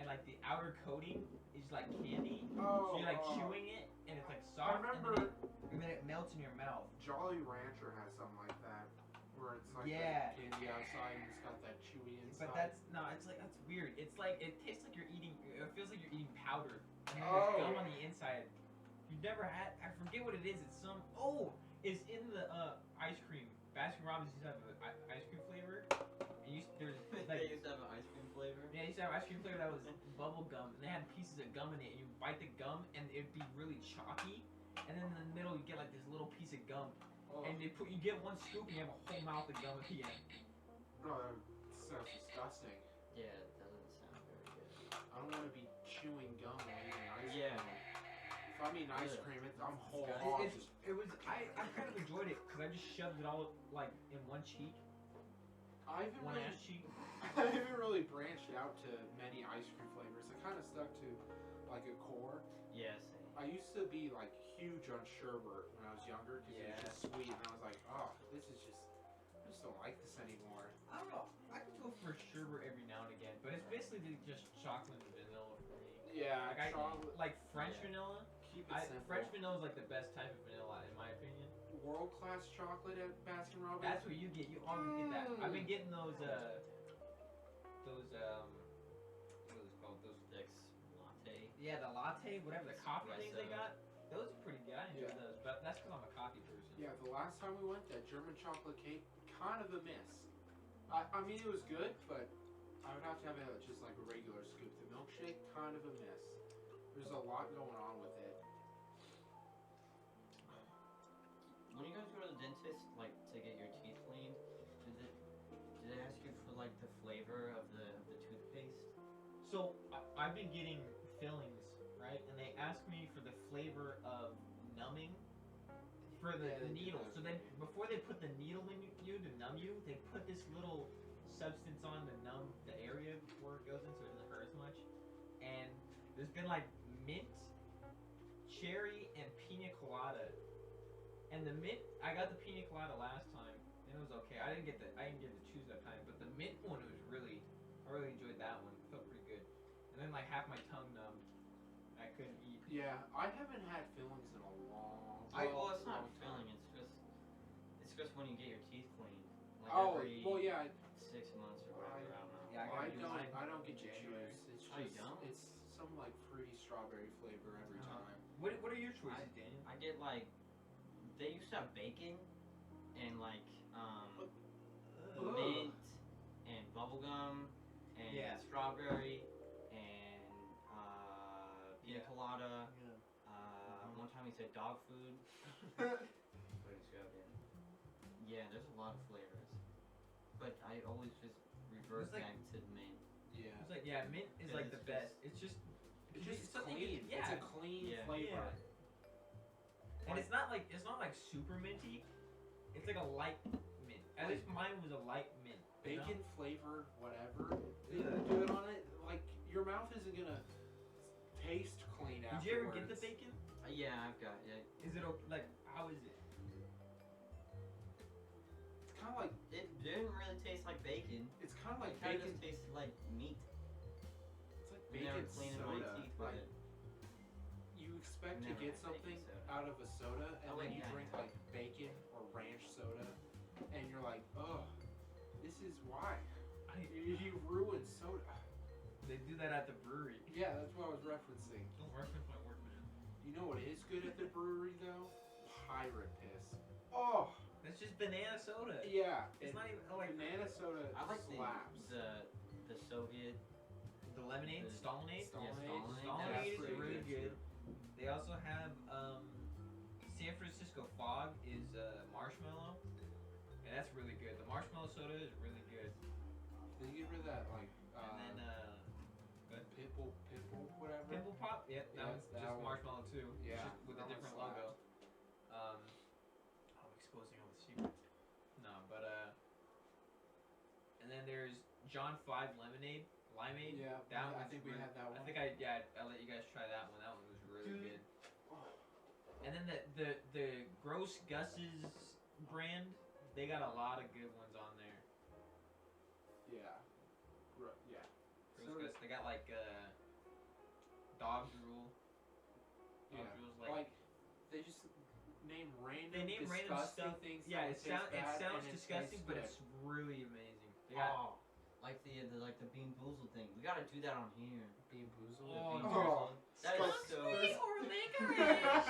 and like the outer coating is like candy. oh, So you're like chewing it and it's like I soft. remember And then it melts in your mouth. Jolly Rancher has something like that, where it's like Yeah. the candy outside and it's got that chewy inside. But that's that's weird. It's like it tastes like you're eating. It feels like you're eating powder. And then Oh. there's gum on the inside. You've never had. I forget what it is. It's some. Oh, it's in the ice cream. Baskin Robbins used to have an ice cream flavor. And there's They like used to have an ice cream flavor. yeah, they used to have ice cream flavor that was bubble gum, and they had pieces of gum in it. And you bite the gum, and it'd be really chalky. And then in the middle, you get like this little piece of gum, Oh, and you get one scoop, and you have a whole mouth of gum at the end. that sounds disgusting. Yeah, it doesn't sound very good. I don't want to be chewing gum while eating ice Yeah. cream. If I'm eating ice Ugh. cream, I'm whole Disgusting. hog. I kind of enjoyed it because I just shoved it all like in one cheek, I haven't one really, ass cheek. I haven't really branched out to many ice cream flavors. I kind of stuck to like a core. Yeah, same. I used to be like huge on sherbet when I was younger because it Yeah. was just sweet, and I was like, oh, this is just, I just don't like this anymore. I don't know. I can go for sherbet every now and again, but it's basically just chocolate and vanilla for me. Yeah, Like chocolate. like French Yeah. vanilla. Keep it simple. French vanilla is like the best type of vanilla in my opinion. World class chocolate at Baskin Robbins. That's what you get. You always get that. I've been getting those what is it called? Those Dix latte. yeah, the latte, whatever the coffee things they Espresso. got. Those are pretty good. I enjoy Yeah. those, but that's because I'm a coffee person. Yeah, the last time we went, that German chocolate cake, kind of a miss. I mean, it was good, but I would have to have just like a regular scoop. The milkshake, kind of a miss. There's a lot going on with it. When you guys go to the dentist, like to get your teeth cleaned, did they ask you for like the flavor of the toothpaste? So I've been getting fillings, right? And they ask me for the flavor of numbing for the Yeah, they do needle. that. So then before they put the needle in you to numb you, they put this little substance on to numb the area where it goes in so it doesn't hurt as much. And there's been like mint, cherry, and pina colada. And the mint, I got the pina colada last time, and it was okay. I didn't get to choose that time, but the mint one was really, I really enjoyed that one. It felt pretty good. And then like half my tongue numb, I couldn't eat. Yeah, I haven't had fillings in a long Well, it's not long time. filling. It's just when you get your teeth cleaned, like Oh, every well, yeah. 6 months or whatever. I don't know. Yeah, I gotta do mine I don't get to January. choose. It's Oh, you just don't? it's some like fruity strawberry flavor every Uh-huh. time. What are your choices, Daniel? I get like they used to have bacon and like Ugh. mint and bubblegum and Yeah. strawberry and pina Yeah. colada. Yeah. One time he said dog food. But it's shoved in. Yeah, there's a lot of flavors, but I always just revert It's like- back to mint. Yeah. It's like mint is It like is the just- best. It's just It's just something you clean. can- yeah. It's a clean Yeah. flavor. Yeah. And it's not like super minty. It's like a light mint. At least mine was a light mint. you know? Bacon flavored whatever. Yeah. Do it on it. Like your mouth isn't gonna taste clean Did afterwards. you ever get the bacon? Yeah, I've got it. Is it like how is it? It's kind of like It didn't really taste like bacon. it's kind of like It kind of bacon. just tasted like meat. It's like Never bacon cleaning soda. my teeth with Like it. you expect Never to get had something bacon soda. out of a soda, and Oh, then wait, you yeah, drink yeah. like bacon or ranch soda, and you're like, ugh, this is why you ruined soda. They do that at the brewery. Yeah, that's what I was referencing. Don't reference my work, man. You know what is good at the brewery though? Pirate piss. Oh, That's just banana soda. Yeah, It's not even like banana soda I like slaps. the Soviet. the lemonade, The- Stalinade. Stalinade. Stalinade That's is pretty really good. too. They also have San Francisco Fog is marshmallow, and that's really good. The marshmallow soda is really good. They get rid of that like And then Pitbull, whatever. Pimple Pop, yep, that Yeah, one's that just one. marshmallow too. Yeah, Just with a that one different slaps. logo. I'm exposing all the secrets. No, but and then there's John 5 Lemonade, Limeade. Yeah, That I one's think we really- had that one. I think I let you guys try that one. That one was really Dude. good. And then the Gross Gus's brand, they got a lot of good ones on there. Yeah. Yeah. Gross So- Gus, they got like dog drool. Dog Yeah. drool's Like they just name random they name random disgusting stuff. things. Yeah, that it sounds taste bad and it disgusting, tastes but good. it's really amazing. They got Oh, like the Bean Boozled thing. We gotta do that on here. Bean Boozled. Oh, Bean dude. Boozled. That is Stop. so. or licorice.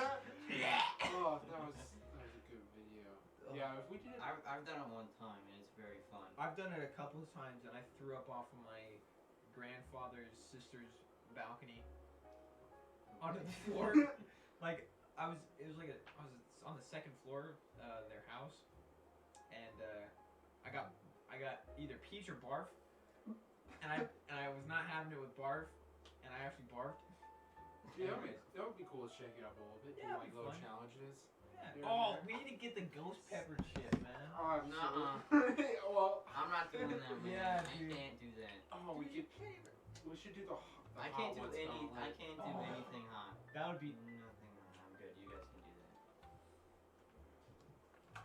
Oh, that was a good video. Yeah, if we did it. I've done it one time and it's very fun. I've done it a couple of times, and I threw up off of my grandfather's sister's balcony onto the floor. Like I was on the second floor of their house, and I got either peach or barf, and I was not having it with barf, and I actually barfed. Yeah, Anyways. that would be cool to shake it up a little bit. Yeah, Do it'd like be little fun. challenges. Yeah. Here and Oh, there. we need to get the ghost pepper chip, man. Oh, Nuh-uh. absolutely. Well, I'm not doing that, man. Yeah, I dude. can't do that. oh, we should do the I hot can't do ones gauntlet. I can't do Oh. anything hot. That would be. Nothing hot. I'm good. You guys can do that.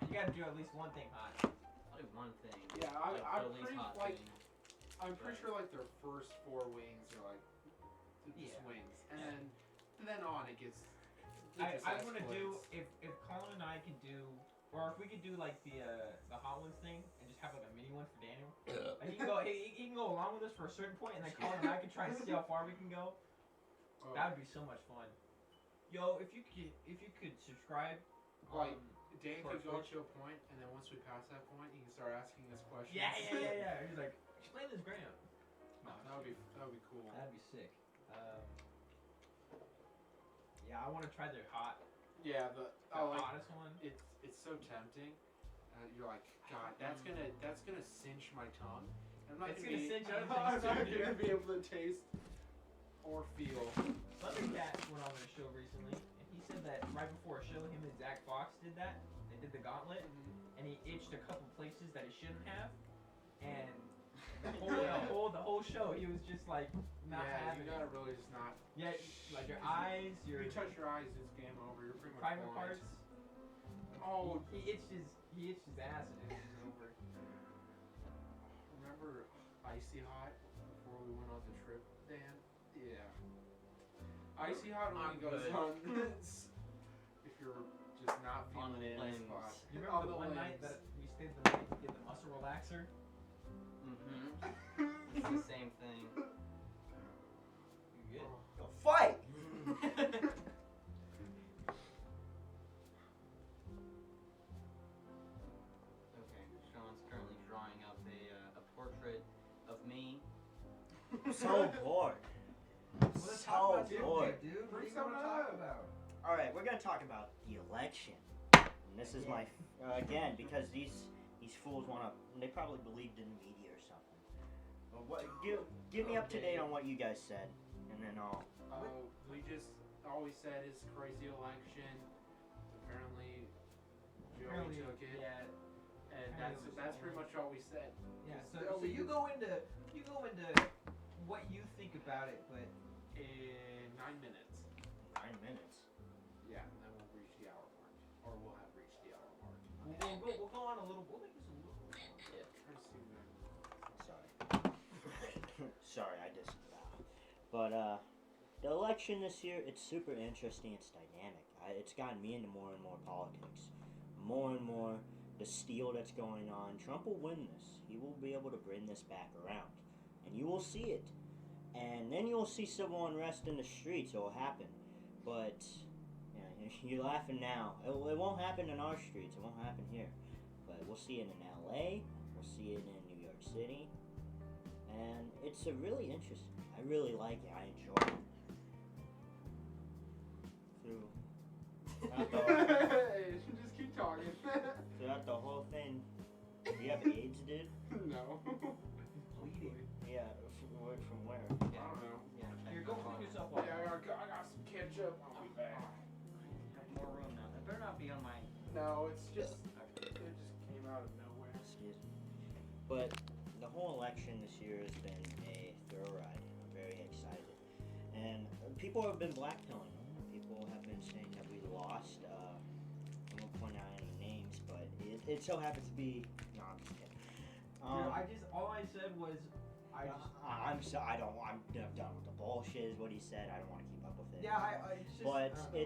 You gotta do at least one thing hot. I'll do one thing. Yeah, Like I'm the least pretty hot like thing. I'm pretty sure like their first 4 wings are like just Yeah. wings, and then on it gets. I want to do if Colin and I can do, or if we could do like the hot ones thing and just have like a mini one for Daniel. Like he can go along with us for a certain point, and then Colin and I can try and see how far we can go. That would be so much fun. Yo, if you could subscribe. Like, Dan for could go Twitch. to a point, and then once we pass that point, he can start asking us questions. Yeah. He's like, explain this gram. No, That would be cool. that'd be sick. Yeah, I want to try their Yeah, the hottest one. it's so tempting. You're like, God, that's gonna cinch my tongue. I'm not It's gonna gonna cinch other I'm things not too, gonna dude. be able to taste or feel. Thundercat went on their show recently, and he said that right before a show, him and Zach Fox did that. They did the gauntlet, and he itched a couple places that he shouldn't have, and the whole show he was just like not Yeah, having you gotta really just not. it. Yeah, like your eyes, If your you touch your eyes, it's game over. You're pretty much private blind. parts. Oh, He itched his ass, and it was over. remember Icy Hot before we went on the trip, Dan? Yeah. Icy Hot only I'm goes good. on if you're just not On feeling the it in the limbs. spot. You On remember the the one night limbs. that we stayed the night to get the muscle relaxer? Mm-hmm. It's the same thing. You good? Go fight! Okay, Sean's currently drawing up a portrait of me. I'm so bored. Let's talk So about your bored. day, dude. What do Bring you want to something talk up. about? All right, we're gonna talk about the election. And this is my again because these fools wanna. They probably believed in the media or something. But what? Give me up to date on what you guys said, and then I'll. We just all we said is crazy election. Apparently, Joey took it, Yeah, and apparently it was that's pretty much all we said. yeah. Just So, that so we- you go into what you think about it, but In 9 minutes. 9 minutes. Yeah, and then we'll reach the hour mark, or we'll have reached the hour mark. we'll go on a little. We'll make this a little. Try to see when. Sorry. Sorry, I just. But the election this year, it's super interesting. It's dynamic. It's gotten me into more and more politics. More and more the steal that's going on. Trump will win this. He will be able to bring this back around, and you will see it. And then you'll see civil unrest in the streets. It will happen, but yeah, you're laughing now. It won't happen in our streets. It won't happen here. we'll see it in LA, we'll see it in New York City, and it's a really interesting. I really like it. I enjoy it. Just keep talking. Throughout the whole thing, do you have AIDS, dude? No. Bleeding. Yeah, from where? I don't know. Yeah, Here, go clean yourself Yeah, up. I got some ketchup. I'll be back. I have more room now. It better not be on my. No, it's just it just came out of nowhere. Excuse me. But the whole election this year has been a thrill ride. I'm very excited. And people have been blackpilling. People have been saying that we lost. I won't point out any names, but it so happens to be. No, I'm just kidding. Dude, all I said was, I'm done with the bullshit. Is what he said. I don't want to keep up with it. it's just. But I don't know.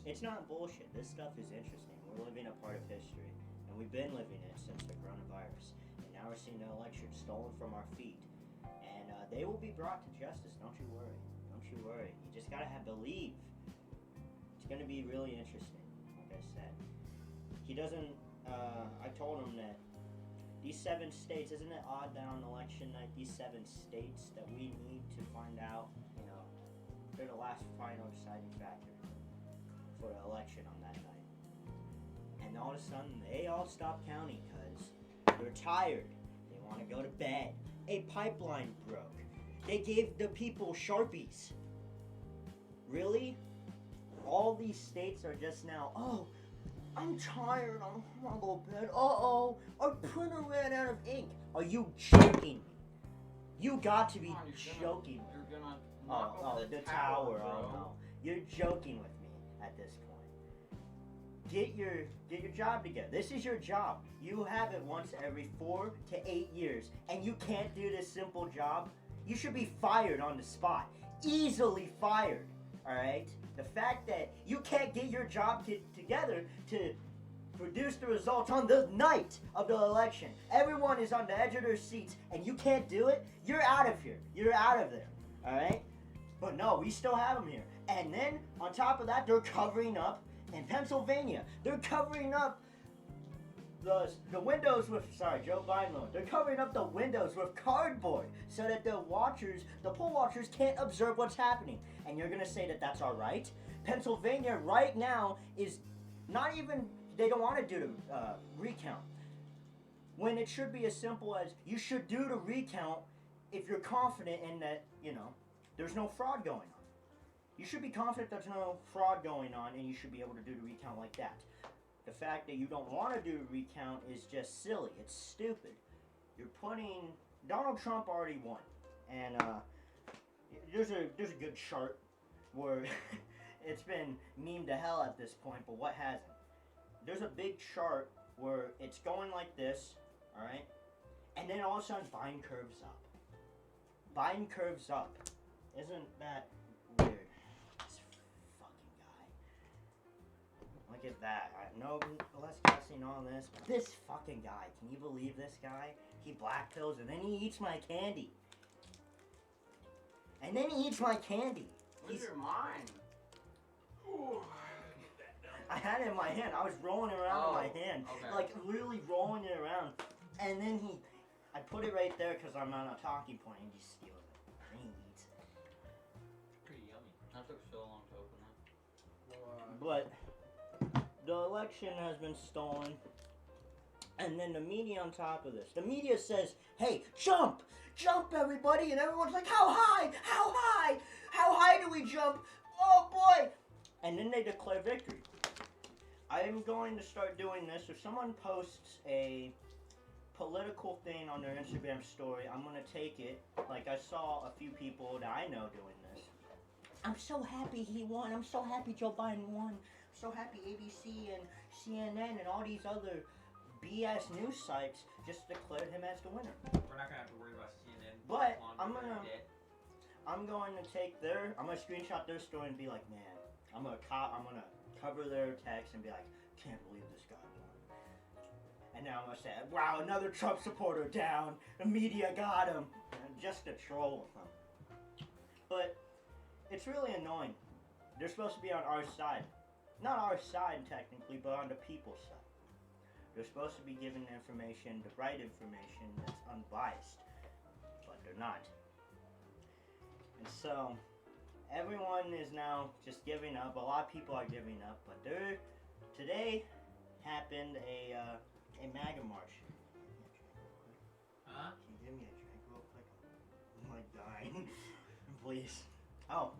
it's not bullshit. This stuff is interesting. We're living a part of history, and we've been living it since the coronavirus. And now we're seeing the election stolen from our feet, and they will be brought to justice. Don't you worry. Don't you worry. You just gotta believe. It's gonna be really interesting. Like I said, he doesn't. I told him that these 7 states. Isn't it odd that on election night, these 7 states that we need to find out, they're the last final deciding factor for the election on that night. And all of a sudden, they all stop counting because they're tired. They want to go to bed. A pipeline broke. They gave the people Sharpies. Really? All these states are just now, oh, I'm tired. I want to go to bed. Uh-oh, our printer ran out of ink. Are you joking me? You got to be Come on, joking. You're gonna knock Oh, over the the tower. bro. Oh no, you're joking with me at this point. Get your job together. This is your job. You have it once every 4 to 8 years, and you can't do this simple job. You should be fired on the spot, easily fired. All right. The fact that you can't get your job together to produce the results on the night of the election. Everyone is on the edge of their seats, and you can't do it. You're out of here. You're out of there. All right? But no, we still have them here. And then, on top of that, they're covering up in Pennsylvania. They're covering up the windows with, sorry, Joe Biden. They're covering up the windows with cardboard so that the poll watchers can't observe what's happening. And you're going to say that that's all right? Pennsylvania right now is not even, they don't want to do the recount. When it should be as simple as you should do the recount if you're confident in that, there's no fraud going on. You should be confident there's no fraud going on, and you should be able to do the recount like that. The fact that you don't want to do the recount is just silly. It's stupid. You're putting Donald Trump already won, and there's a good chart where it's been memed to hell at this point, but what hasn't? There's a big chart where it's going like this, all right, and then all of a sudden Biden curves up. Biden curves up. Isn't that weird? This fucking guy. Look at that. No less guessing on this. But this fucking guy. Can you believe this guy? He black pills and then he eats my candy. And then he eats my candy. Where's your mind? I had it in my hand. I was rolling it around in my hand. Okay. Like literally rolling it around. And then I put it right there because I'm on a talking point and he steals it. And he eats it. Pretty yummy. That took so long to open that. But the election has been stolen. And then the media on top of this. The media says, hey, jump! Jump, everybody! And everyone's like, how high? How high? How high do we jump? Oh, boy! And then they declare victory. I am going to start doing this. If someone posts a political thing on their Instagram story, I'm going to take it. Like I saw a few people that I know doing this. I'm so happy he won. I'm so happy Joe Biden won. I'm so happy ABC and CNN and all these other BS news sites just declared him as the winner. We're not gonna have to worry about CNN. But I'm I'm going to take I'm going to screenshot their story and be like, man, I'm going to cover their text and be like, can't believe this guy won. And now I'm going to say, wow, another Trump supporter down. The media got him. And just to troll with them. But it's really annoying. They're supposed to be on our side. Not our side, technically, but on the people's side. They're supposed to be giving information, the right information that's unbiased, but they're not. And so, everyone is now just giving up. A lot of people are giving up, but today happened a MAGA march. Huh? Can you give me a drink real quick? I'm like dying. Please. Oh.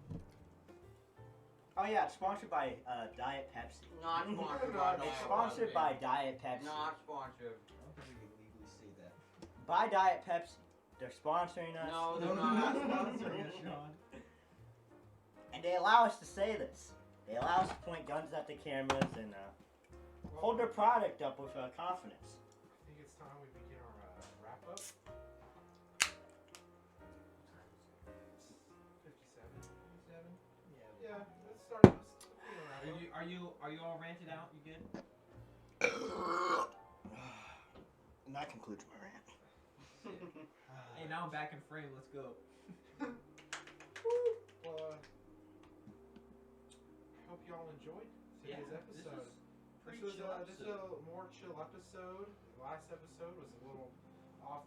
Oh yeah, it's sponsored by Diet Pepsi. Not sponsored No, by no, It's Diet sponsored Pepsi. by Diet Pepsi. Not sponsored. I don't think we can legally say that. By Diet Pepsi. They're sponsoring us. No, No, they're no, not. not sponsoring us, Sean. And they allow us to say this. They allow us to point guns at the cameras and hold their product up with confidence. I think it's time we begin our wrap up. 57. 57? Yeah, let's start. Are you all ranted out? You good? And that concludes my rant. Hey, now I'm back in frame. Let's go. Well, I hope y'all enjoyed today's episode. Pretty This was chill just a more chill episode. The last episode was a little off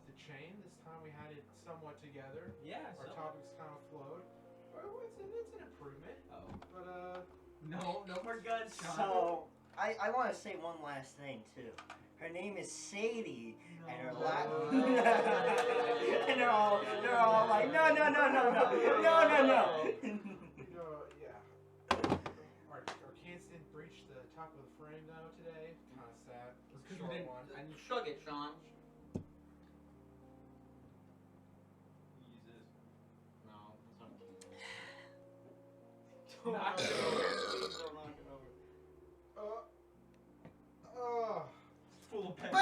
the chain. This time we had it somewhat together. Yeah. Our topics kind of flowed. Well, it's an improvement. Oh. But No more guns, Sean. So, I want to say one last thing too. Her name is Sadie, and her last and they're all like, no. yeah. Our cans didn't breach the top of the frame though today. Kind of sad. It's 'cause we Short didn't- one. And shug it, Sean. Use this. No, it's not cute. Knock it Please don't knock it over. It's full of pepper.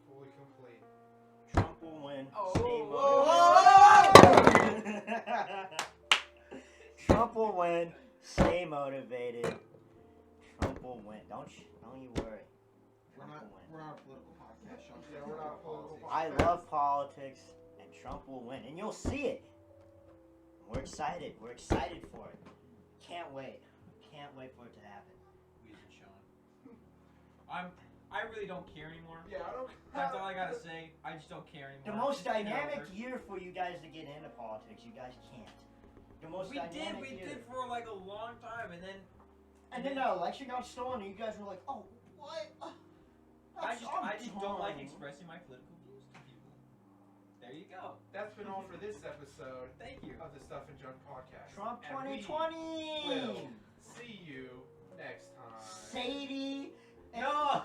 Fully complete. Trump will win. Oh, Stay whoa. motivated. Trump will win. Stay motivated. Trump will win. Don't you worry. Trump will win. We're not a political podcast, Sean. Yeah, we're not political I love politics, and Trump will win, and you'll see it. We're excited. We're excited for it. Can't wait. Can't wait for it to happen. Weasel Sean. I really don't care anymore. Yeah, I don't. That's all I gotta say. I just don't care anymore. The most It's been dynamic over. year for you guys to get into politics. You guys can't. The most We dynamic year. did for like a long time, and then And then the election got stolen, and you guys were like, "Oh, what?" I just don't like fine." expressing my political views to people. There you go. That's been all for this episode Thank you. of the Stuff and Junk podcast. Trump And we 2020. will see you next time. Sadie. No.